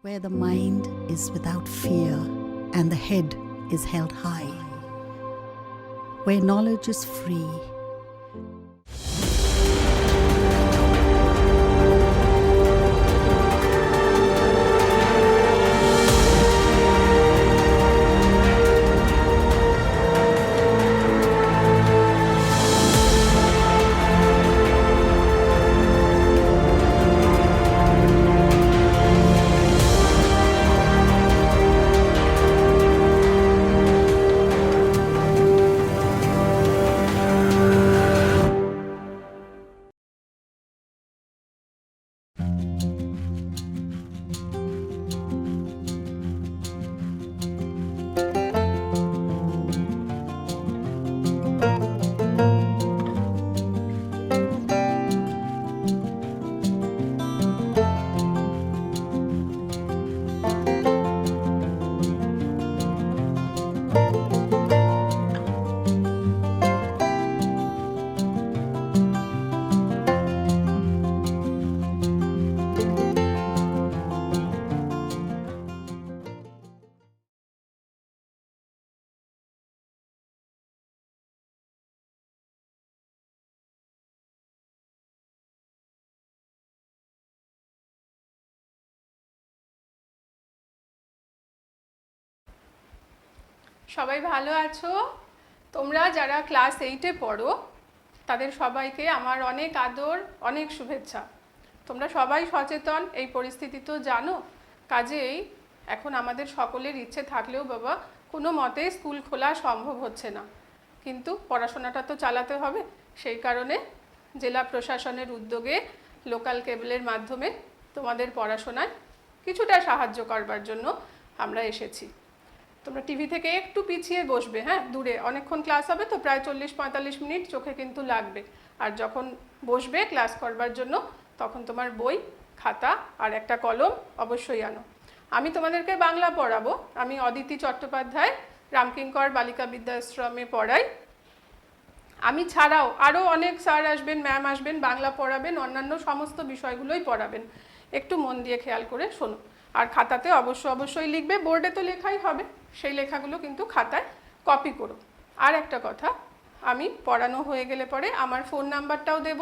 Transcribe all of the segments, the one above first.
where the mind is without fear and the head is held high, where knowledge is free. সবাই ভালো আছো? তোমরা যারা class 8-এ পড়ো তাদের সবাইকে আমার অনেক আদর, অনেক শুভেচ্ছা। তোমরা সবাই সচেতন, এই পরিস্থিতি তো জানো। কাজেই এখন আমাদের সকলের ইচ্ছে থাকলেও বাবা কোনো মতেই স্কুল খোলা সম্ভব হচ্ছে না, কিন্তু পড়াশোনাটা তো চালাতে হবে। সেই কারণে জেলা প্রশাসনের উদ্যোগে লোকাল কেবলের মাধ্যমে তোমাদের পড়াশোনায় কিছুটা সাহায্য করবার জন্য আমরা এসেছি। তোমরা টিভি থেকে একটু পিছিয়ে বসবে, হ্যাঁ, দূরে। অনেকক্ষণ ক্লাস হবে তো, প্রায় 40-45 মিনিট চোখে কিন্তু লাগবে। আর যখন বসবে ক্লাস করবার জন্য তখন তোমার বই, খাতা আর একটা কলম অবশ্যই আনো। আমি তোমাদেরকে বাংলা পড়াবো। আমি অদিতি চট্টোপাধ্যায়, রামকিঙ্কর বালিকা বিদ্যাশ্রমে পড়াই। আমি ছাড়াও আরও অনেক স্যার আসবেন, ম্যাম আসবেন, বাংলা পড়াবেন, অন্যান্য সমস্ত বিষয়গুলোই পড়াবেন। একটু মন দিয়ে খেয়াল করে শোনো। আর খাতাতে অবশ্যই লিখবে, বোর্ডে তো লেখাই হবে, সেই লেখাগুলো কিন্তু খাতায় কপি করো। আর একটা কথা, আমি পড়ানো হয়ে গেলে পরে আমার ফোন নাম্বারটাও দেব।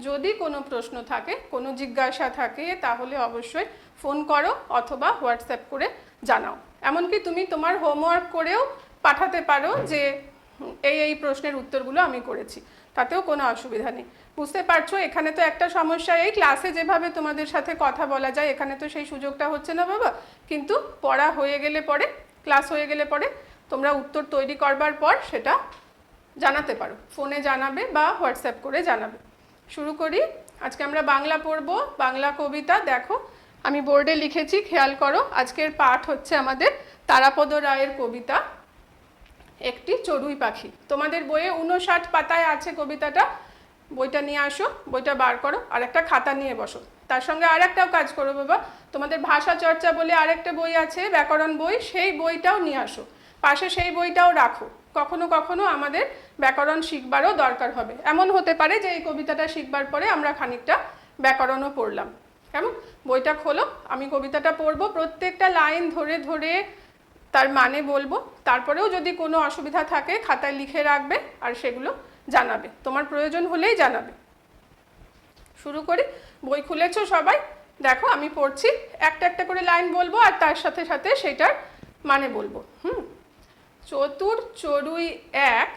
যদি কোনো প্রশ্ন থাকে, কোনো জিজ্ঞাসা থাকে, তাহলে অবশ্যই ফোন করো অথবা হোয়াটসঅ্যাপ করে জানাও। এমনকি তুমি তোমার হোমওয়ার্ক করেও পাঠাতে পারো যে এই প্রশ্নের উত্তরগুলো আমি করেছি, তাতেও কোনো অসুবিধা নেই। বুঝতে পারছো? এখানে তো একটা সমস্যা, এই ক্লাসে যেভাবে তোমাদের সাথে কথা বলা যায় এখানে তো সেই সুযোগটা হচ্ছে না বাবা। কিন্তু পড়া হয়ে গেলে পরে, ক্লাস হয়ে গেলে পরে তোমরা উত্তর তৈরি করবার পর সেটা জানাতে পারো, ফোনে জানাবে বা হোয়াটসঅ্যাপ করে জানাবে। শুরু করি। আজকে আমরা বাংলা পড়বো, বাংলা কবিতা। দেখো আমি বোর্ডে লিখেছি, খেয়াল করো। আজকের পাঠ হচ্ছে আমাদের তারাপদ রায়ের কবিতা একটি চড়ুই পাখি। তোমাদের বইয়ে 59 পাতায় আছে কবিতাটা। বইটা নিয়ে আসো, বইটা বার করো, আর একটা খাতা নিয়ে বসো। তার সঙ্গে আর একটাও কাজ করো বাবা, তোমাদের ভাষা চর্চা বলে আরেকটা বই আছে, ব্যাকরণ বই, সেই বইটাও নিয়ে আসো। পাশে সেই বইটাও রাখো। কখনো কখনো আমাদের ব্যাকরণ শিখবারও দরকার হবে। এমন হতে পারে যে এই কবিতাটা শিখবার পরে আমরা খানিকটা ব্যাকরণও পড়লাম। কেমন? বইটা খোলো, আমি কবিতাটা পড়বো, প্রত্যেকটা লাইন ধরে ধরে তার মানে বলবো। তারপরেও যদি কোনো অসুবিধা থাকে খাতায় লিখে রাখবে আর সেগুলো জানাবে, তোমার প্রয়োজন হলেই জানাবে। শুরু করি। বই খুলেছো সবাই? দেখো আমি পড়ছি, একটা একটা করে লাইন বলবো আর তার সাথে সাথে সেটার মানে বলবো। চতুর চড়ুই এক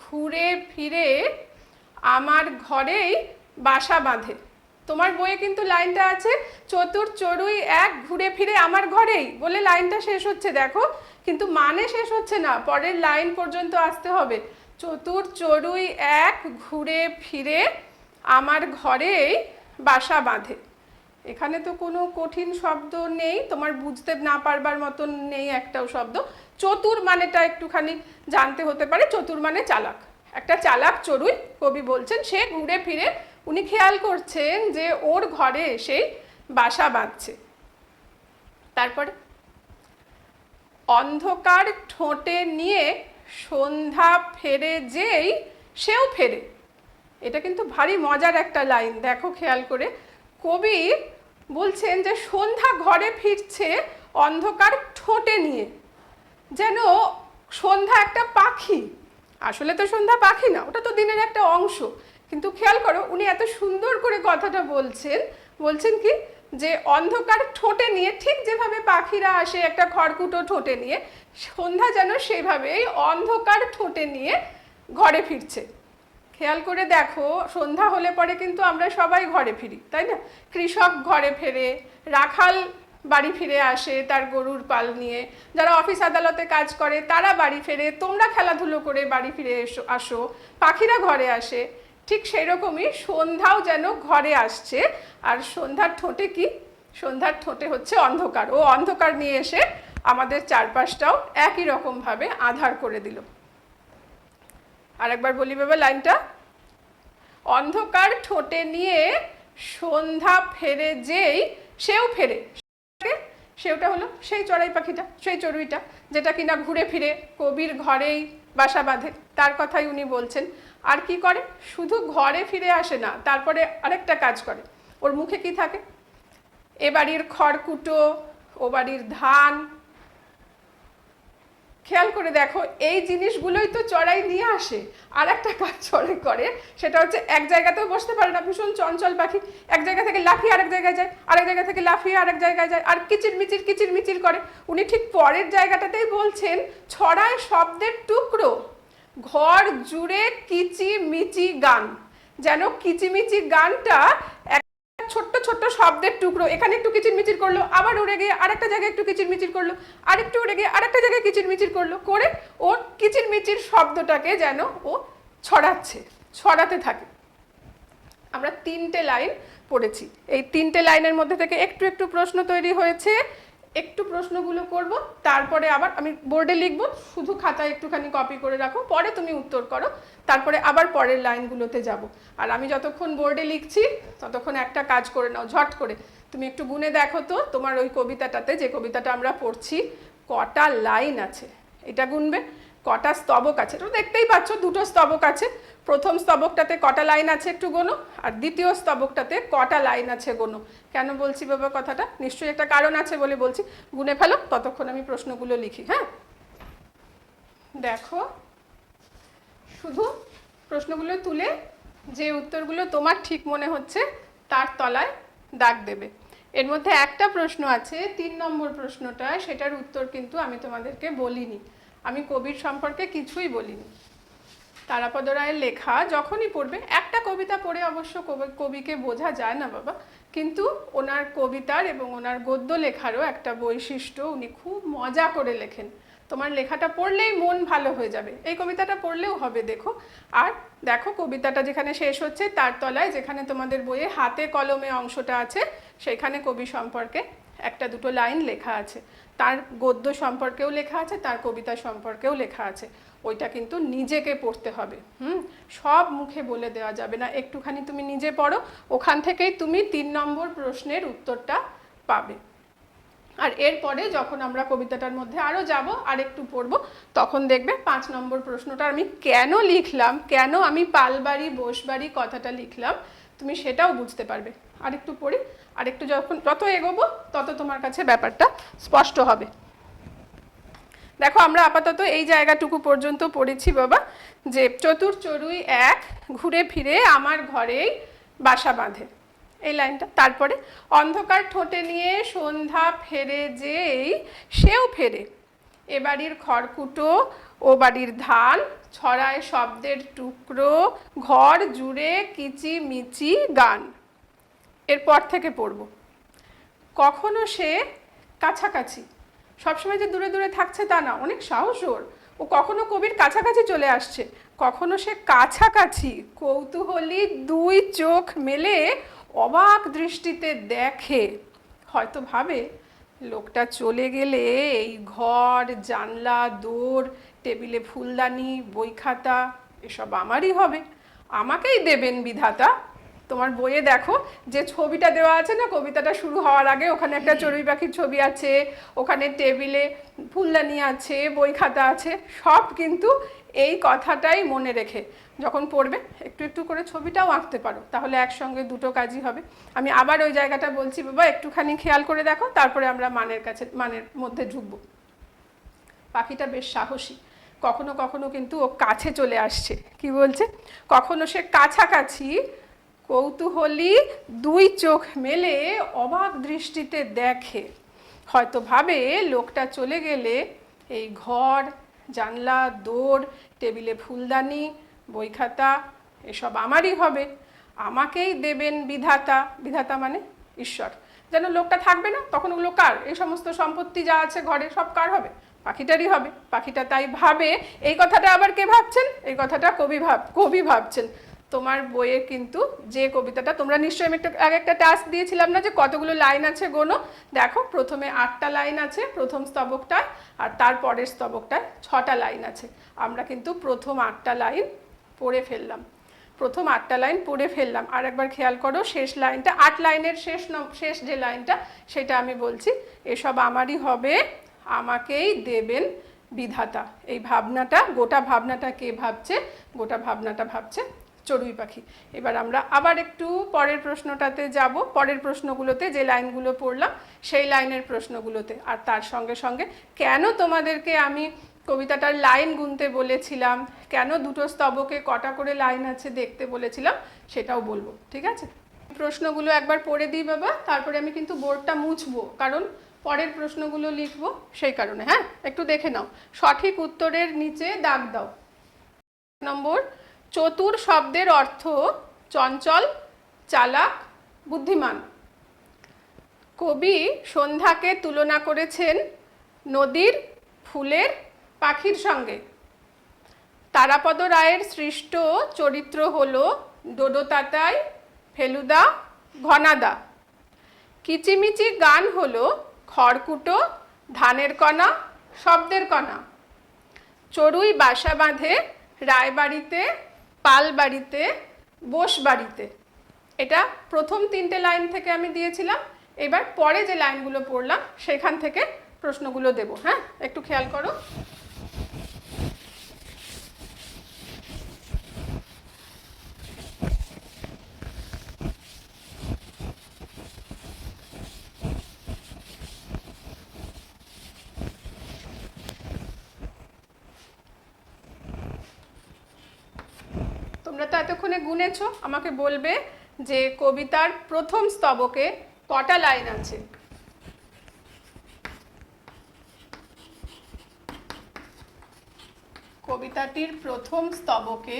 ঘুরে ফিরে আমার ঘরেই বাসা বাঁধে। তোমার বইয়ে কিন্তু লাইনটা আছে চতুর চড়ুই এক ঘুরে ফিরে আমার ঘরেই বলে লাইনটা শেষ হচ্ছে, দেখো, কিন্তু মানে শেষ হচ্ছে না, পরের লাইন পর্যন্ত আসতে হবে। চতুর চড়ুই এক ঘুরে ফিরে আমার ঘরেই বাসা বাঁধে। এখানে তো কোনো কঠিন শব্দ নেই, তোমার বুঝতে না পারবার মতন নেই একটাও শব্দ। চতুর মানেটা একটুখানি জানতে হতে পারে, চতুর মানে চালাক। একটা চালাক চড়ুই কবি বলছেন, সে ঘুরে ফিরে, উনি খেয়াল করছেন যে ওর ঘরে এসেই বাসা বাঁধছে। তারপরে অন্ধকার ঠোঁটে নিয়ে সন্ধ্যা ফেরে যেই সেও ফেরে। এটা কিন্তু ভারী মজার একটা লাইন, দেখো খেয়াল করে। কবি বলছেন যে সন্ধ্যা ঘরে ফিরছে অন্ধকার ঠোঁটে নিয়ে, যেন সন্ধ্যা একটা পাখি। আসলে তো সন্ধ্যা পাখি না, ওটা তো দিনের একটা অংশ, কিন্তু খেয়াল করো উনি এত সুন্দর করে কথাটা বলছেন কি যে অন্ধকার ঠোঁটে নিয়ে, ঠিক যেভাবে পাখিরা আসে একটা খড়কুটো ঠোঁটে নিয়ে, সন্ধ্যা যেন সেইভাবেই অন্ধকার ঠোঁটে নিয়ে ঘরে ফিরছে। খেয়াল করে দেখো, সন্ধ্যা হলে পরে কিন্তু আমরা সবাই ঘরে ফিরি, তাই না? কৃষক ঘরে ফেরে, রাখাল বাড়ি ফিরে আসে তার গরুর পাল নিয়ে, যারা অফিস আদালতে কাজ করে তারা বাড়ি ফেরে, তোমরা খেলাধুলো করে বাড়ি ফিরে আসো, পাখিরা ঘরে আসে। ঠিক সেই রকমই সন্ধ্যাও যেন ঘরে আসছে। আর সন্ধ্যার ঠোঁটে কি? সন্ধ্যার ঠোঁটে হচ্ছে অন্ধকার। ও অন্ধকার নিয়ে এসে আমাদের চারপাশটাও একই রকমভাবে আঁধার করে দিল। আরেকবার বলি বাবা লাইনটা, অন্ধকার ঠোঁটে নিয়ে সন্ধ্যা ফেরে যেই, সেও ফেরে। সেওটা হলো সেই চড়াই পাখিটা, সেই চড়ুইটা, যেটা কিনা ঘুরে ফিরে কবির ঘরেই বাসা বাঁধে, তার কথাই উনি বলছেন। আর কি করে? শুধু ঘরে ফিরে আসে না, তারপরে আরেকটা কাজ করে। ওর মুখে কি থাকে? এ বাড়ির খড়কুটো, ও বাড়ির ধান। খেয়াল করে দেখো, এই জিনিসগুলোই তো চড়াই নিয়ে আসে। আর একটা কাজ চড়াই করে, সেটা হচ্ছে এক জায়গাতেও বসতে পারে না, ভীষণ চঞ্চল পাখি। এক জায়গা থেকে লাফিয়ে আরেক জায়গায় যায়, আরেক জায়গা থেকে লাফিয়ে আরেক জায়গায় যায়, আর কিচির মিচির করে। উনি ঠিক পরের জায়গাটাতেই বলছেন, ছড়ায় শব্দের টুকরো, ঘর জুড়ে কিচিমিচি গান। যেন কিচিমিচি গানটা ছোট্ট ছোট্ট শব্দের টুকরো, এখানে একটু কিচিরমিচির করলো, আবার উড়ে গিয়ে আরেকটা জায়গায় একটু কিচিরমিচির করলো, আরেকটু উড়ে গিয়ে আরেকটা জায়গায় কিচিরমিচির করলো, করে ওর কিচিরমিচির শব্দটাকে যেন ও ছড়াতে থাকে। আমরা 3টে লাইন পড়েছি, এই 3টে লাইনের মধ্যে থেকে একটু একটু প্রশ্ন তৈরি হয়েছে। একটু প্রশ্নগুলো করব, তারপরে আবার আমি বোর্ডে লিখবো, শুধু খাতায় একটুখানি কপি করে রাখো, পরে তুমি উত্তর করো, তারপরে আবার পরের লাইনগুলোতে যাব। আর আমি যতক্ষণ বোর্ডে লিখছি ততক্ষণ একটা কাজ করে নাও, ঝট করে তুমি একটু গুনে দেখো তো তোমার ওই কবিতাটাতে, যে কবিতাটা আমরা পড়ছি, কটা লাইন আছে। এটা গুনবে। কটা স্তবক আছে, তো দেখতেই পাচ্ছ 2টো স্তবক আছে। প্রথম স্তবকটাতে কটা লাইন আছে একটু গোনো, আর দ্বিতীয় স্তবকটাতে কটা লাইন আছে গোনো। কেন বলছি বাবা কথাটা? নিশ্চয়ই একটা কারণ আছে বলে বলছি। গুনে ফেলো, ততক্ষণ আমি প্রশ্নগুলো লিখি। হ্যাঁ, দেখো, শুধু প্রশ্নগুলো তুলে যে উত্তরগুলো তোমার ঠিক মনে হচ্ছে তার তলায় দাগ দেবে। এর মধ্যে একটা প্রশ্ন আছে, 3 নম্বর প্রশ্নটা, সেটার উত্তর কিন্তু আমি তোমাদেরকে বলিনি। আমি কবির সম্পর্কে কিছুই বলিনি। তারাপদ রায়ের লেখা যখনই পড়বে, একটা কবিতা পড়ে অবশ্য কবিকে বোঝা যায় না বাবা, কিন্তু ওনার কবিতার এবং ওনার গদ্য লেখারও একটা বৈশিষ্ট্য, উনি খুব মজা করে লেখেন। তোমার লেখাটা পড়লেই মন ভালো হয়ে যাবে। এই কবিতাটা পড়লেও হবে, দেখো। আর দেখো, কবিতাটা যেখানে শেষ হচ্ছে তার তলায়, যেখানে তোমাদের বইয়ে হাতে কলমে অংশটা আছে, সেখানে কবি সম্পর্কে 1-2 লাইন লেখা আছে। তার গদ্য সম্পর্কেও লেখা আছে, তার কবিতা সম্পর্কেও লেখা আছে। ওইটা কিন্তু নিজেকে পড়তে হবে। সব মুখে বলে দেওয়া যাবে না, একটুখানি তুমি নিজে পড়ো, ওখান থেকেই তুমি 3 নম্বর প্রশ্নের উত্তরটা পাবে। আর এরপরে যখন আমরা কবিতাটার মধ্যে আরও যাব, আর একটু পড়বো, তখন দেখবে 5 নম্বর প্রশ্নটা আমি কেন লিখলাম, কেন আমি পালবাড়ি বোসবাড়ি কথাটা লিখলাম, তুমি সেটাও বুঝতে পারবে। আর একটু পড়ি, আর একটু যত এগোবো তত তোমার কাছে ব্যাপারটা স্পষ্ট হবে। দেখো, আমরা আপাতত এই জায়গাটুকু পর্যন্ত পড়েছি বাবা, যে চতুর চড়ুই এক ঘুরে ফিরে আমার ঘরেই বাসা বাঁধে, এই লাইনটা। তারপরে অন্ধকার ঠোঁটে নিয়ে সন্ধ্যা ফেরে যেই, সেও ফেরে। এ বাড়ির খড়কুটো, ও বাড়ির ধান, ছড়ায় শব্দের টুকরো, ঘর জুড়ে কিচিমিচি গান। এরপর থেকে পড়ব, কখনো সে কাছাকাছি, সবসময় যে দূরে দূরে থাকছে তা না, অনেক সাহস ওর। ও কখনো কবির কাছাকাছি চলে আসছে, কখনো সে কাছাকাছি কৌতূহলী 2 চোখ মেলে অবাক দৃষ্টিতে দেখে, হয়তো ভাবে লোকটা চলে গেলে এই ঘর, জানলা, দোর, টেবিলে ফুলদানি, বই খাতা এসব আমারই হবে, আমাকেই দেবেন বিধাতা। তোমার বইয়ে দেখো যে ছবিটা দেওয়া আছে না, কবিতাটা শুরু হওয়ার আগে, ওখানে একটা চড়ুই পাখির ছবি আছে, ওখানে টেবিলে ফুলদানি আছে, বই খাতা আছে, সব কিন্তু এই কথাটাই মনে রেখে। যখন পড়বে একটু একটু করে ছবিটাও আঁকতে পারো, তাহলে একসঙ্গে দুটো কাজই হবে। আমি আবার ওই জায়গাটা বলছি বাবা, একটুখানি খেয়াল করে দেখো, তারপরে আমরা মানের মধ্যে ঢুকবো। পাখিটা বেশ সাহসী, কখনো কখনো কিন্তু ও কাছে চলে আসছে। কি বলছে? কখনো সে কাছাকাছি কৌতূহলী দুই চোখ মেলে অবাক দৃষ্টিতে দেখে, হয়তো ভাবে লোকটা চলে গেলে এই ঘর, জানলা, দৌড়, টেবিলে ফুলদানি, বই খাতা এসব আমারই হবে, আমাকেই দেবেন বিধাতা। বিধাতা মানে ঈশ্বর। যেন লোকটা থাকবে না, তখন ওগুলো কার? এই সমস্ত সম্পত্তি যা আছে ঘরে সব কার হবে? পাখিটারই হবে। পাখিটা তাই ভাবে। এই কথাটা আবার কে ভাবছেন? এই কথাটা কবি ভাবছেন। তোমার বইয়ে কিন্তু যে কবিতাটা, তোমরা নিশ্চয়ই আমি আগে একটা টাস্ক দিয়েছিলাম না যে কতগুলো লাইন আছে গোনো। দেখো, প্রথমে 8টা লাইন আছে প্রথম স্তবকটায়, আর তার পরের স্তবকটায় 6টা লাইন আছে। আমরা কিন্তু প্রথম 8টা লাইন পড়ে ফেললাম। আর একবার খেয়াল করো, শেষ লাইনটা, 8 লাইনের শেষ যে লাইনটা, সেটা আমি বলছি, এসব আমারই হবে, আমাকেই দেবেন বিধাতা। এই ভাবনাটা, গোটা ভাবনাটা কে ভাবছে? গোটা ভাবনাটা ভাবছে চড়ুই পাখি। এবার আমরা আবার একটু পরের প্রশ্নটাতে যাব, পরের প্রশ্নগুলোতে যে লাইনগুলো পড়লাম সেই লাইনের প্রশ্নগুলোতে। আর তার সঙ্গে সঙ্গে কেন তোমাদেরকে আমি কবিতাটার লাইন গুনতে বলেছিলাম, কেন দুটো স্তবকে কটা করে লাইন আছে দেখতে বলেছিলাম, সেটাও বলবো। ঠিক আছে? প্রশ্নগুলো একবার পড়ে দিই বাবা, তারপরে আমি কিন্তু বোর্ডটা মুছবো, কারণ পরের প্রশ্নগুলো লিখবো সেই কারণে। হ্যাঁ, একটু দেখে নাও। সঠিক উত্তরের নিচে দাগ দাও। নম্বর, চতুর শব্দের অর্থ চঞ্চল, চালাক, বুদ্ধিমান। কবি সন্ধ্যাকে তুলনা করেছেন নদীর, ফুলের, পাখির সঙ্গে। তারাপদ রায়ের সৃষ্ট চরিত্র হলো ডোডো তাতাই, ফেলুদা, ঘনাদা। কিচিমিচি গান হলো খড়কুটো, ধানের কণা, শব্দের কণা। চড়ুই বাসা বাঁধে রায়বাড়িতে, পালবাড়িতে, বোসবাড়িতে। এটা প্রথম 3টে লাইন থেকে আমি দিয়েছিলাম। এবার পরে যে লাইনগুলো পড়লাম সেখান থেকে প্রশ্নগুলো দেব। হ্যাঁ, একটু খেয়াল করো। তোমরা তো এতক্ষণে গুনেছো, আমাকে বলবে যে কবিতার প্রথম স্তবকে কটা লাইন আছে। কবিতাটির প্রথম স্তবকে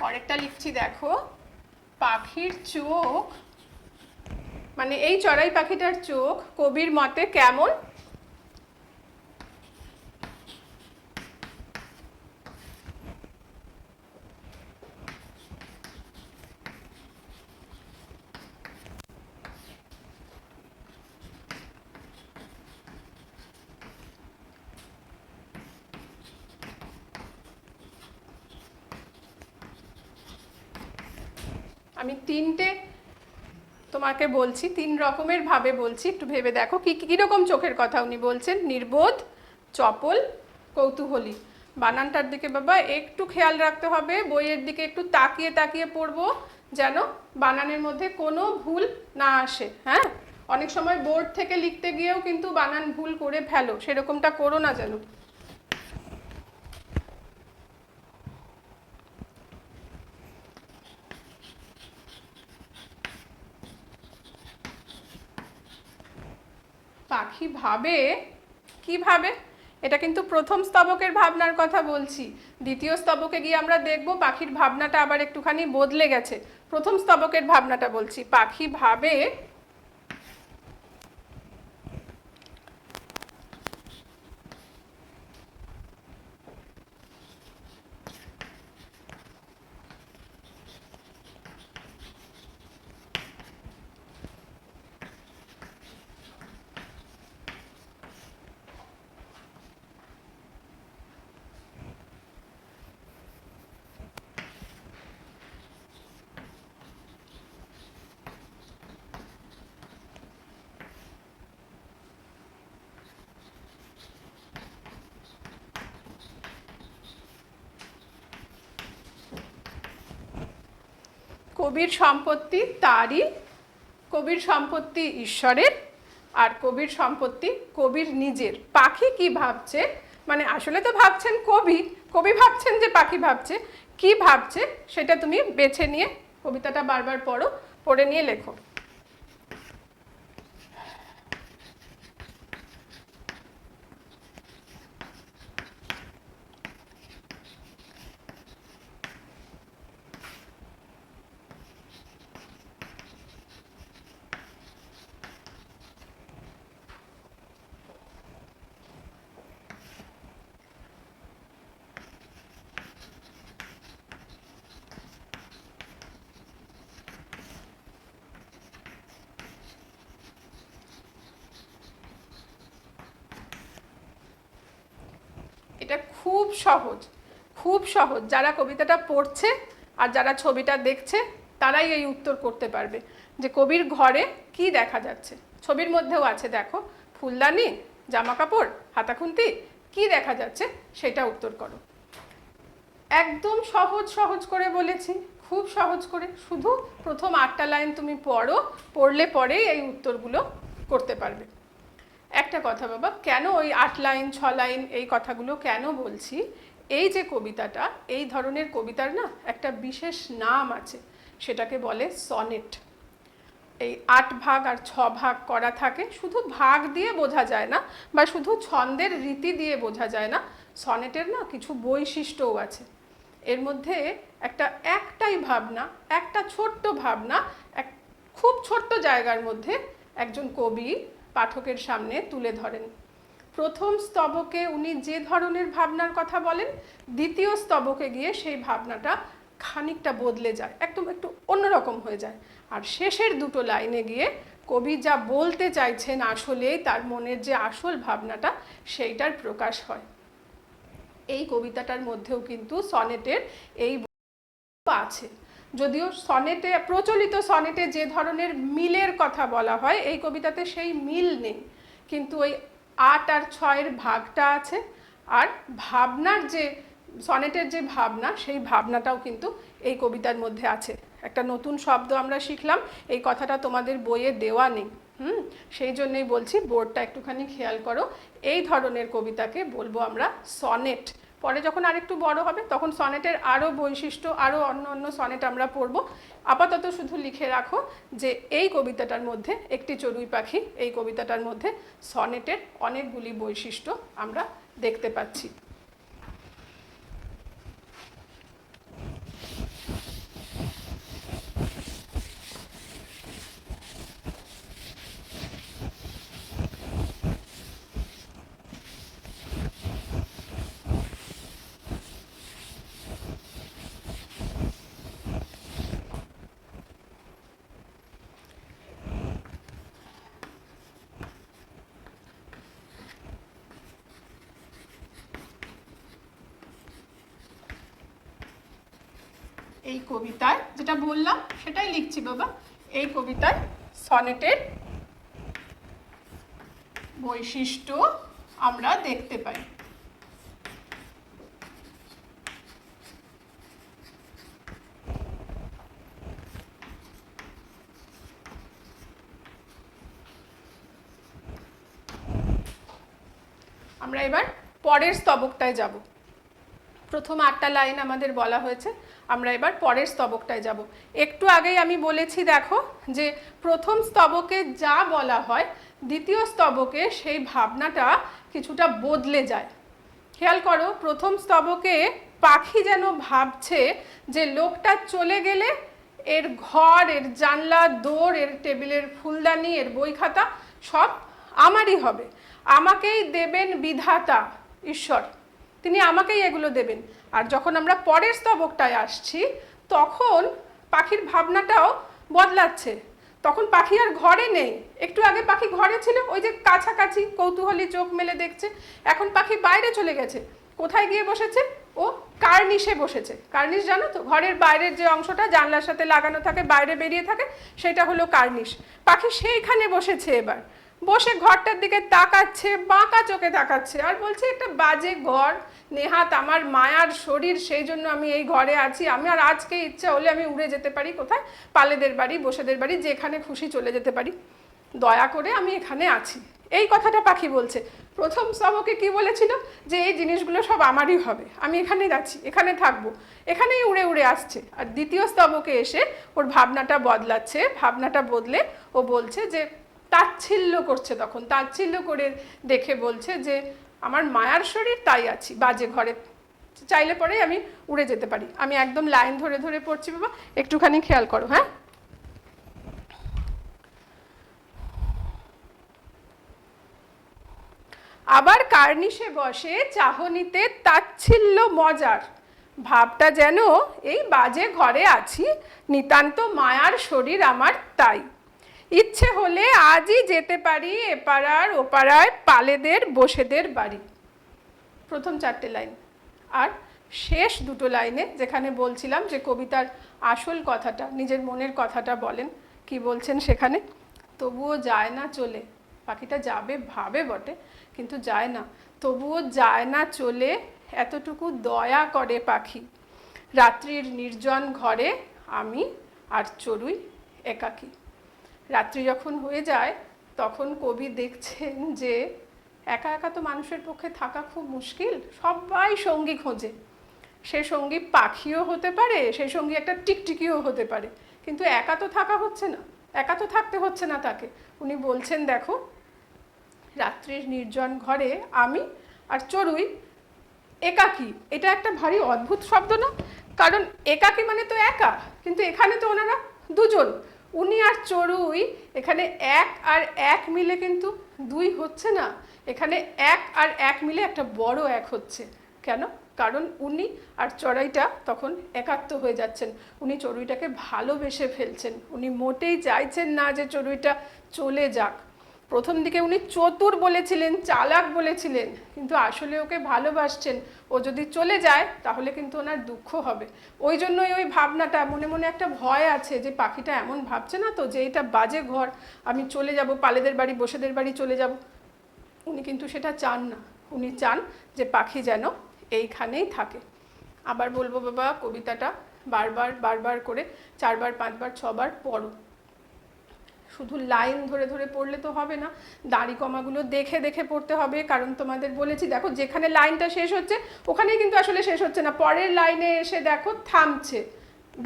পরেরটা লিখছি, দেখো। পাখির চোখ, মানে এই চড়াই পাখিটার চোখ কবির মতে কেমন? আমি 3টে তোমাকে বলছি, 3 রকমের ভাবে বলছি, একটু ভেবে দেখো কীরকম চোখের কথা উনি বলছেন। নির্বোধ, চপল, কৌতূহলী। বানানটার দিকে বাবা একটু খেয়াল রাখতে হবে, বইয়ের দিকে একটু তাকিয়ে তাকিয়ে পড়বো, যেন বানানের মধ্যে কোনো ভুল না আসে। হ্যাঁ, অনেক সময় বোর্ড থেকে লিখতে গিয়েও কিন্তু বানান ভুল করে ফেলো, সেরকমটা করো না যেন। পাখি ভাবে, কি ভাবে? এটা কিন্তু প্রথম স্তবকের ভাবনার কথা বলছি। দ্বিতীয় স্তবকে গিয়ে আমরা দেখব পাখির ভাবনাটা আবার একটুখানি বদলে গেছে। প্রথম স্তবকের ভাবনাটা বলছি। পাখি ভাবে কবির সম্পত্তি তারই, কবির সম্পত্তি ঈশ্বরের, আর কবির সম্পত্তি কবির নিজের। পাখি কি ভাবছে, মানে আসলে তো ভাবছেন কবি, কবি ভাবছেন যে পাখি ভাবছে, কি ভাবছে সেটা তুমি বেছে নিয়ে কবিতাটা বারবার পড়ো, পড়ে নিয়ে লেখো। এটা খুব সহজ, খুব সহজ। যারা কবিতাটা পড়ছে আর যারা ছবিটা দেখছে তারাই এই উত্তর করতে পারবে যে কবির ঘরে কি দেখা যাচ্ছে। ছবির মধ্যেও আছে, দেখো, ফুলদানি, জামা কাপড়, হাতাখুন্তি, কি দেখা যাচ্ছে সেটা উত্তর করো। একদম সহজ সহজ করে বলেছি, খুব সহজ করে। শুধু প্রথম 8টা লাইন তুমি পড়ো, পড়লে পরেই এই উত্তরগুলো করতে পারবে। একটা কথা বাবা, কেন ওই 8 লাইন 6 লাইন এই কথাগুলো কেন বলছি, এই যে কবিতাটা, এই ধরনের কবিতার না একটা বিশেষ নাম আছে, সেটাকে বলে সনেট। এই 8 ভাগ আর 6 ভাগ করা থাকে, শুধু ভাগ দিয়ে বোঝা যায় না বা শুধু ছন্দের রীতি দিয়ে বোঝা যায় না, সনেটের না কিছু বৈশিষ্ট্যও আছে। এর মধ্যে একটাই ভাবনা, একটা ছোট্ট ভাবনা, এক খুব ছোট্ট জায়গার মধ্যে একজন কবি পাঠকের সামনে তুলে ধরেন। প্রথম স্তবকে উনি যে ধরনের ভাবনার কথা বলেন, দ্বিতীয় স্তবকে গিয়ে সেই ভাবনাটা খানিকটা বদলে যায়, একটু অন্যরকম হয়ে যায়। আর শেষের 2টো লাইনে গিয়ে কবি যা বলতে চাইছেন আসলেই তার মনের যে আসল ভাবনাটা সেইটার প্রকাশ হয়। এই কবিতাটার মধ্যেও কিন্তু সনেটের এই আছে। যদিও সনেটে, প্রচলিত সনেটে যে ধরনের মিলের কথা বলা হয়, এই কবিতাতে সেই মিল নেই, কিন্তু ওই 8 আর 6-এর ভাগটা আছে। আর ভাবনার যে, সনেটের যে ভাবনা, সেই ভাবনাটাও কিন্তু এই কবিতার মধ্যে আছে। একটা নতুন শব্দ আমরা শিখলাম, এই কথাটা তোমাদের বইয়ে দেওয়া নেই, সেই জন্যই বলছি, বোর্ডটা একটুখানি খেয়াল করো। এই ধরনের কবিতাকে বলবো আমরা সনেট। পরে যখন আরেকটু বড় হবে তখন সনেটের আরও বৈশিষ্ট্য, আরও অন্য অন্য সনেট আমরা পড়ব। আপাতত শুধু লিখে রাখো যে এই কবিতাটার মধ্যে, একটি চড়ুই পাখি, এই কবিতাটার মধ্যে সনেটের অনেকগুলি বৈশিষ্ট্য আমরা দেখতে পাচ্ছি। এই কবিতায় যেটা বললাম সেটাই লিখছি বাবা। এই কবিতায় সনেটের বৈশিষ্ট্য আমরা দেখতে পাই। আমরা এবার পরের স্তবকটায় যাব। প্রথম 8টা লাইন আমাদের বলা হয়েছে, আমরা এবার পরের স্তবকটায় যাব। একটু আগেই আমি বলেছি, দেখো, যে প্রথম স্তবকে যা বলা হয় দ্বিতীয় স্তবকে সেই ভাবনাটা কিছুটা বদলে যায়। খেয়াল করো, প্রথম স্তবকে পাখি যেন ভাবছে যে লোকটা চলে গেলে এর ঘর, এর জানলা, দৌড়, এর টেবিলের ফুলদানি, এর বই খাতা সব আমারই হবে, আমাকেই দেবেন বিধাতা ঈশ্বর, তিনি আমাকেই এগুলো দেবেন। আর যখন আমরা পরের স্তবকটায় আসছি তখন পাখির ভাবনাটাও বদলাচ্ছে। তখন পাখি আর ঘরে নেই, একটু আগে পাখি ঘরে ছিল, ওই যে কাছাকাছি কৌতূহলী চোখ মেলে দেখছে। এখন পাখি বাইরে চলে গেছে। কোথায় গিয়ে বসেছে? ও কার্নিশে বসেছে। কার্নিশ জানো তো, ঘরের বাইরের যে অংশটা জানলার সাথে লাগানো থাকে, বাইরে বেরিয়ে থাকে, সেটা হলো কার্নিশ। পাখি সেইখানে বসেছে এবার। বসে ঘরটার দিকে তাকাচ্ছে, বাঁকা চোখে তাকাচ্ছে, আর বলছে একটা বাজে ঘর, নেহাত আমার মায়ার শরীর, সেই জন্য আমি এই ঘরে আছি, আমি আর আজকে ইচ্ছা হলে আমি উড়ে যেতে পারি কোথায়, পালেদের বাড়ি, বসেদের বাড়ি, যেখানে খুশি চলে যেতে পারি, দয়া করে আমি এখানে আছি। এই কথাটা পাখি বলছে। প্রথম স্তবকে কি বলেছিল, যে এই জিনিসগুলো সব আমারই হবে, আমি এখানেই আছি, এখানে থাকবো, এখানেই উড়ে উড়ে আসছে। আর দ্বিতীয় স্তবকে এসে ওর ভাবনাটা বদলাচ্ছে, ভাবনাটা বদলে ও বলছে যে তাচ্ছিল্য করছে, তখন তাচ্ছিল্য করে দেখে বলছে যে আমার মায়ার শরীর, তাই আছি বাজে ঘরে, চাইলে পরেই আমি উড়ে যেতে পারি। আমি একদম লাইন ধরে ধরে পড়ছি বাবা, একটুখানি খেয়াল করো। হ্যাঁ, আবার কার্নিশে বসে চাহনিতে তাচ্ছিল্য মজার, ভাবটা যেন এই বাজে ঘরে আছি, নিতান্ত মায়ার শরীর আমার, তাই ইচ্ছে হলে আজই যেতে পারি এপাড়ার ওপাড়ায় পালেদের বসেদের বাড়ি। প্রথম 4টে লাইন। আর শেষ 2টো লাইনে যেখানে বলছিলাম যে কবিতার আসল কথাটা, নিজের মনের কথাটা বলেন, কি বলছেন সেখানে, তবুও যায় না চলে, পাখিটা যাবে ভাবে বটে কিন্তু যায় না, তবুও যায় না চলে, এতটুকু দয়া করে পাখি, রাত্রির নির্জন ঘরে আমি আর চড়ুই একাকী। রাত্রি যখন হয়ে যায় তখন কবি দেখছেন যে একা একা তো মানুষের পক্ষে থাকা খুব মুশকিল, সবাই সঙ্গী খোঁজে, সে সঙ্গী পাখিও হতে পারে, সেই সঙ্গী একটা টিকটিকিও হতে পারে, কিন্তু একা তো থাকা হচ্ছে না, একা তো থাকতে হচ্ছে না তাকে। উনি বলছেন দেখো, রাত্রির নির্জন ঘরে আমি আর চড়ুই একাকী। এটা একটা ভারী অদ্ভুত শব্দ না? কারণ একাকী মানে তো একা, কিন্তু এখানে তো ওনারা দুজন, উনি আর চড়ুই, এখানে 1 আর 1 মিলে কিন্তু 2 হচ্ছে না, এখানে 1 আর 1 মিলে একটা বড় 1 হচ্ছে। কেন? কারণ উনি আর চড়াইটা তখন একাত্ম হয়ে যাচ্ছেন, উনি চড়ুইটাকে ভালোবেসে ফেলছেন, উনি মোটেই চাইছেন না যে চড়ুইটা চলে যাক। প্রথম দিকে উনি চতুর বলেছিলেন, চালাক বলেছিলেন, কিন্তু আসলে ওকে ভালোবাসছেন, ও যদি চলে যায় তাহলে কিন্তু ওনার দুঃখ হবে। ওই জন্যই ওই ভাবনাটা, মনে মনে একটা ভয় আছে যে পাখিটা এমন ভাবছে না তো যে এটা বাজে ঘর, আমি চলে যাব, পালেদের বাড়ি বসেদের বাড়ি চলে যাব। উনি কিন্তু সেটা চান না, উনি চান যে পাখি যেন এইখানেই থাকে। আবার বলবো বাবা, কবিতাটা বারবার বারবার করে 4 বার 5 বার 6 বার পড়ো। শুধু লাইন ধরে ধরে পড়লে তো হবে না, দাড়ি কমাগুলো দেখে দেখে পড়তে হবে, কারণ তোমাদের বলেছি দেখো যেখানে লাইনটা শেষ হচ্ছে ওখানেই কিন্তু আসলে শেষ হচ্ছে না, পরের লাইনে এসে দেখো থামছে,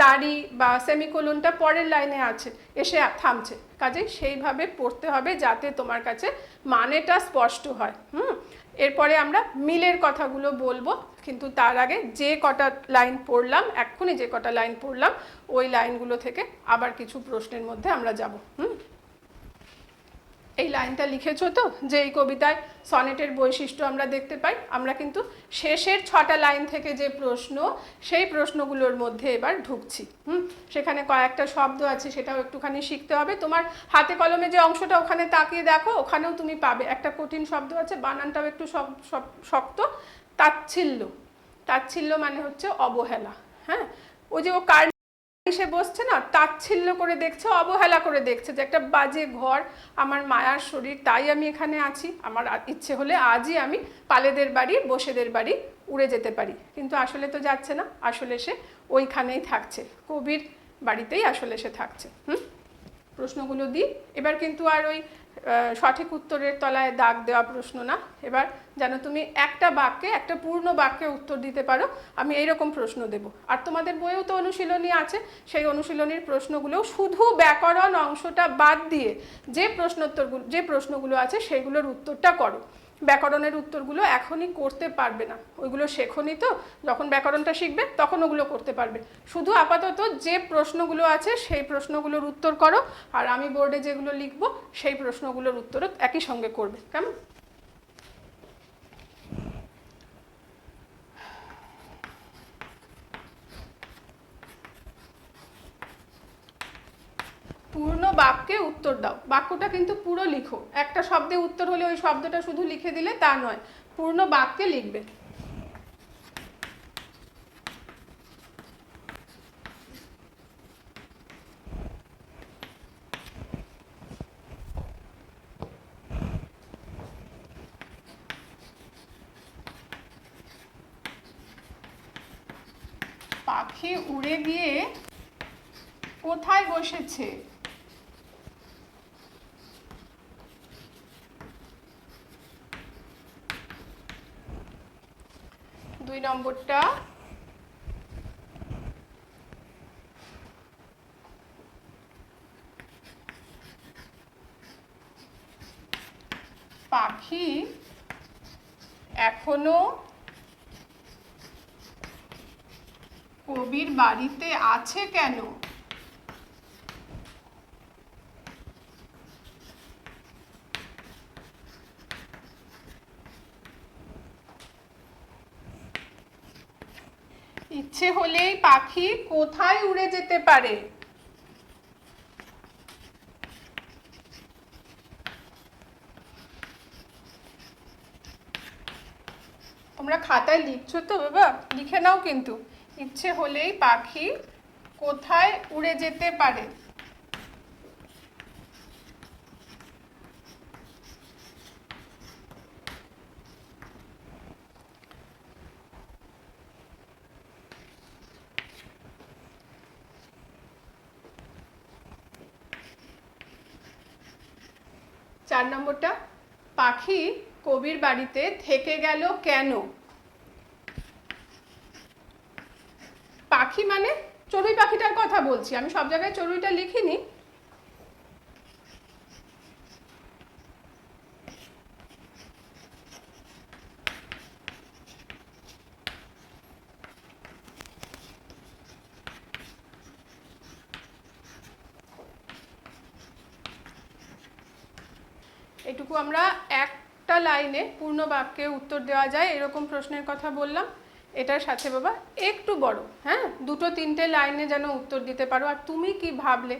দাড়ি বা সেমিকোলনটা পরের লাইনে আছে, এসে থামছে, কাজেই সেইভাবে পড়তে হবে যাতে তোমার কাছে মানেটা স্পষ্ট হয়। এরপরে আমরা মিলের কথাগুলো বলবো, কিন্তু তার আগে যে কটা লাইন পড়লাম, এক্ষুনি যে কটা লাইন পড়লাম, ওই লাইনগুলো থেকে আবার কিছু প্রশ্নের মধ্যে আমরা যাব। এই লাইনটা লিখেছো তো, যে এই কবিতায় সনেটের বৈশিষ্ট্য আমরা দেখতে পাই, আমরা কিন্তু শেষের 6টা লাইন থেকে যে প্রশ্ন, সেই প্রশ্নগুলোর মধ্যে এবার ঢুকছি। সেখানে কয়েকটা শব্দ আছে, সেটাও একটুখানি শিখতে হবে। তোমার হাতে কলমে যে অংশটা, ওখানে তাকিয়ে দেখো, ওখানেও তুমি পাবে একটা কঠিন শব্দ আছে, বানানটাও একটু শক্ত, তাচ্ছিল্য। তাচ্ছিল্য মানে হচ্ছে অবহেলা। হ্যাঁ, ওই যে ও সে বসছে না, তাচ্ছিল্য করে দেখছে, অবহেলা করে দেখছে যে একটা বাজে ঘর, আমার মায়ার শরীর, তাই আমি এখানে আছি, আমার ইচ্ছে হলে আজই আমি পালেদের বাড়ি বসেদের বাড়ি উড়ে যেতে পারি, কিন্তু আসলে তো যাচ্ছে না, আসলে সে ওইখানেই থাকছে, কবির বাড়িতেই আসলে সে থাকছে। প্রশ্নগুলো দিই এবার, কিন্তু আর ওই সঠিক উত্তরের তলায় দাগ দেওয়া প্রশ্ন না, এবার যেন তুমি একটা বাক্যে, একটা পূর্ণ বাক্যে উত্তর দিতে পারো, আমি এইরকম প্রশ্ন দেব। আর তোমাদের বইয়েও তো অনুশীলনী আছে, সেই অনুশীলনীর প্রশ্নগুলো শুধু ব্যাকরণ অংশটা বাদ দিয়ে যে প্রশ্নগুলো আছে সেগুলোর উত্তরটা করো। ব্যাকরণের উত্তরগুলো এখনই করতে পারবে না, ওইগুলো শেখনি তো, যখন ব্যাকরণটা শিখবে তখন ওগুলো করতে পারবে। শুধু আপাতত যে প্রশ্নগুলো আছে সেই প্রশ্নগুলোর উত্তর করো, আর আমি বোর্ডে যেগুলো লিখবো সেই প্রশ্নগুলোর উত্তরও একই সঙ্গে করবে, কেমন? পূর্ণ বাক্যে উত্তর দাও, বাক্যটা কিন্তু পুরো লিখো, একটা শব্দে উত্তর হলে ওই শব্দটা শুধু লিখে দিলে তা নয়, পূর্ণ বাক্যে লিখবে। পাখি উড়ে গিয়ে কোথায় বসেছে? দুই নম্বরটা, পাখি এখনো কবির বাড়িতে আছে কেন? ইচ্ছে হলেই পাখি কোথায় উড়ে যেতে পারে? তোমরা খাতায় লিখছো তো বাবা? লিখে নাও কিন্তু। ইচ্ছে হলেই পাখি কোথায় উড়ে যেতে পারে? চার নম্বরটা, পাখি কবির বাড়িতে থেকে গেল কেন? পাখি মানে চড়ুই পাখিটার কথা বলছি, আমি সব জায়গায় চড়ুইটা লিখিনি। এটুকু আমরা একটা লাইনে পূর্ণ বাক্যে উত্তর দেওয়া যায় এরকম প্রশ্নের কথা বললাম। এটার সাথে বাবা একটু বড়, হ্যাঁ, দুটো তিনটে লাইনে যেন উত্তর দিতে পারো, আর তুমি কি ভাবলে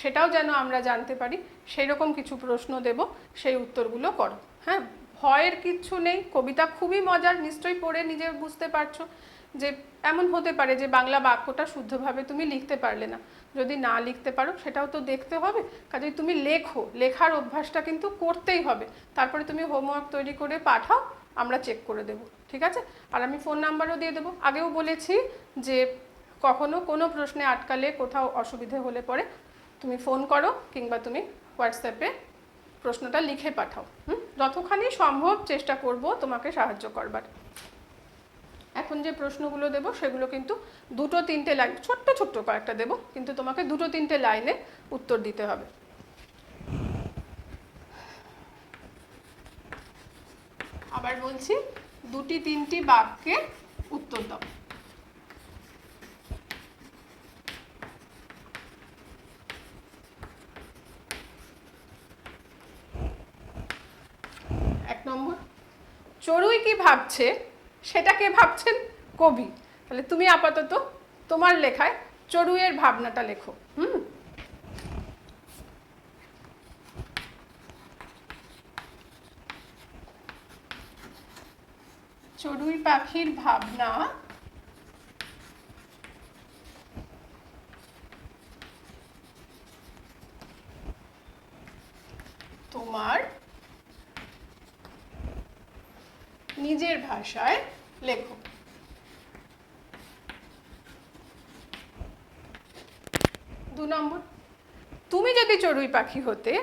সেটাও যেন আমরা জানতে পারি, সেই রকম কিছু প্রশ্ন দেব, সেই উত্তরগুলো করো। হ্যাঁ, ভয়ের কিচ্ছু নেই, কবিতা খুবই মজার, নিশ্চয়ই পড়ে নিজে বুঝতে পারছো যে এমন হতে পারে যে বাংলা বাক্যটা শুদ্ধভাবে তুমি লিখতে পারলে না। যদি না লিখতে পারো সেটাও তো দেখতে হবে, কাজেই তুমি লেখো, লেখার অভ্যাসটা কিন্তু করতেই হবে। তারপরে তুমি হোমওয়ার্ক তৈরি করে পাঠাও, আমরা চেক করে দেব, ঠিক আছে? আর আমি ফোন নাম্বারও দিয়ে দেবো। আগেও বলেছি যে কখনো কোনো প্রশ্নে আটকালে, কোথাও অসুবিধে হলে পরে তুমি ফোন করো কিংবা তুমি হোয়াটসঅ্যাপে প্রশ্নটা লিখে পাঠাও। যতখানি সম্ভব চেষ্টা করব তোমাকে সাহায্য করবার। এখন যে প্রশ্নগুলো দেব সেগুলো কিন্তু দুটো তিনটে লাইন, ছোট্ট ছোট্ট কয়েকটা দেব, কিন্তু তোমাকে দুটো তিনটে লাইনে উত্তর দিতে হবে। আবার বলছি, দুটি তিনটি বাক্যে উত্তর দাও। এক নম্বর, চড়ুই কি ভাবছে সেটা কে ভাবছেন? কবি। তাহলে তুমি আপাতত তোমার লেখায় চড়ুইয়ের ভাবনাটা লেখো। চড়ুই পাখির ভাবনা তোমার নিজের ভাষায় লেখো। দু নম্বর, তুমি যদি চড়ুই পাখি হতে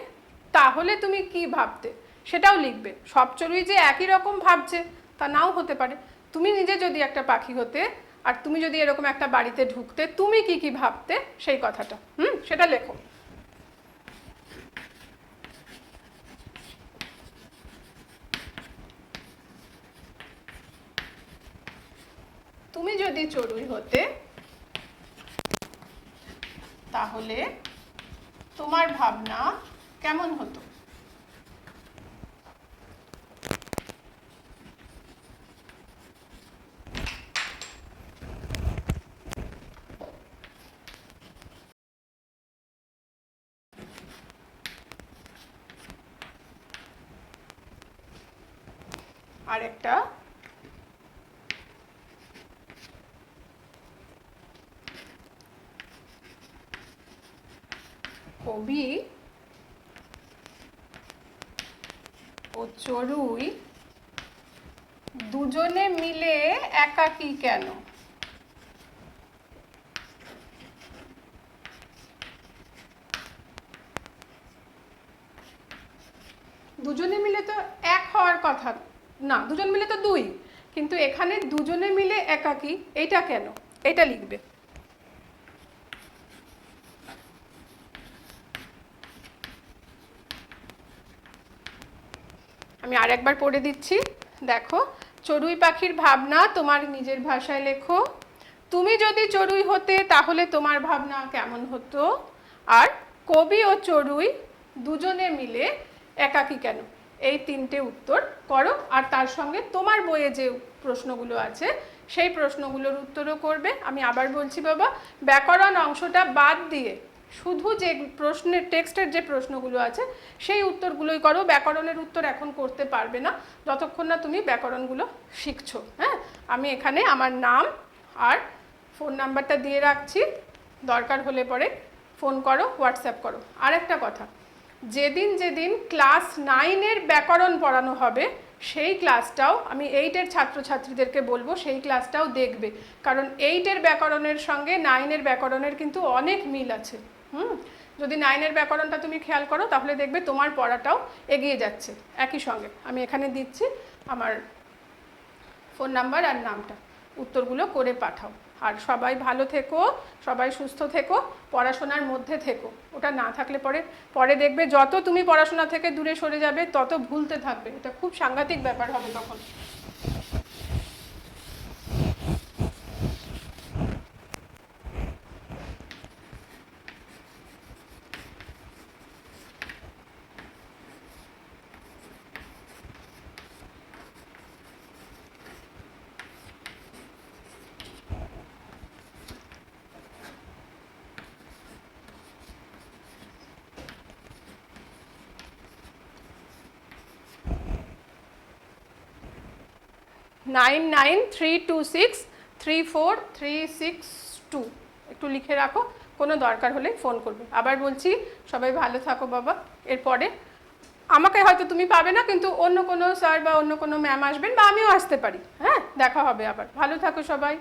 তাহলে তুমি কি ভাবতে সেটাও লিখবে। সব চড়ুই যে একই রকম ভাবছে তা নাও হতে পারে। তুমি নিজে যদি একটা পাখি হতে আর তুমি যদি এরকম একটা বাড়িতে ঢুকতে, তুমি কি কি ভাবতে সেই কথাটা সেটা লেখো। তুমি যদি চড়ুই হতে তাহলে তোমার ভাবনা কেমন হতো? আরেকটা, কবি ও চড়ুই দুজনে মিলে একাকী কেন? দুজনে মিলে তো এক হওয়ার কথা না, দুজন মিলে তো দুই, কিন্তু এখানে দুজনে মিলে একাকী, এইটা কেন? এটা লিখবে। আমি আরেকবার পড়ে দিচ্ছি, দেখো। চড়ুই পাখির ভাবনা তোমার নিজের ভাষায় লেখো। তুমি যদি চড়ুই হতে তাহলে তোমার ভাবনা কেমন হতো? আর কবি ও চড়ুই দুজনে মিলে একাকী কেন? এই তিনটে উত্তর করো, আর তার সঙ্গে তোমার বইয়ে যে প্রশ্নগুলো আছে সেই প্রশ্নগুলোর উত্তরও করবে। আমি আবার বলছি বাবা, ব্যাকরণ অংশটা বাদ দিয়ে শুধু যে প্রশ্নের টেক্সটের যে প্রশ্নগুলো আছে সেই উত্তরগুলোই করো। ব্যাকরণের উত্তর এখন করতে পারবে না যতক্ষণ না তুমি ব্যাকরণগুলো শিখছো। হ্যাঁ, আমি এখানে আমার নাম আর ফোন নাম্বারটা দিয়ে রাখছি, দরকার হলে পরে ফোন করো, হোয়াটসঅ্যাপ করো। আর একটা কথা, যেদিন যেদিন ক্লাস 9-এর ব্যাকরণ পড়ানো হবে সেই ক্লাসটাও আমি 8-এর ছাত্রছাত্রীদেরকে বলবো সেই ক্লাসটাও দেখবে, কারণ 8-এর ব্যাকরণের সঙ্গে 9-এর ব্যাকরণের কিন্তু অনেক মিল আছে। যদি 9-এর ব্যাকরণটা তুমি খেয়াল করো তাহলে দেখবে তোমার পড়াটাও এগিয়ে যাচ্ছে একই সঙ্গে। আমি এখানে দিচ্ছি আমার ফোন নাম্বার আর নামটা, উত্তরগুলো করে পাঠাও। আর সবাই ভালো থেকো, সবাই সুস্থ থেকো, পড়াশোনার মধ্যে থেকো। ওটা না থাকলে পরে দেখবে যত তুমি পড়াশোনা থেকে দূরে সরে যাবে তত ভুলতে থাকবে, এটা খুব সাংঘাতিক ব্যাপার হবে তখন। 9932634362 একটু লিখে রাখো, কোনো দরকার হলে ফোন করবে। আবার বলছি, সবাই ভালো থাকো বাবা। এরপরে আমাকে হয়তো তুমি পাবে না, কিন্তু অন্য কোনো স্যার বা অন্য কোনো ম্যাম আসবেন, বা আমিও আসতে পারি। হ্যাঁ, দেখা হবে আবার। ভালো থাকো সবাই।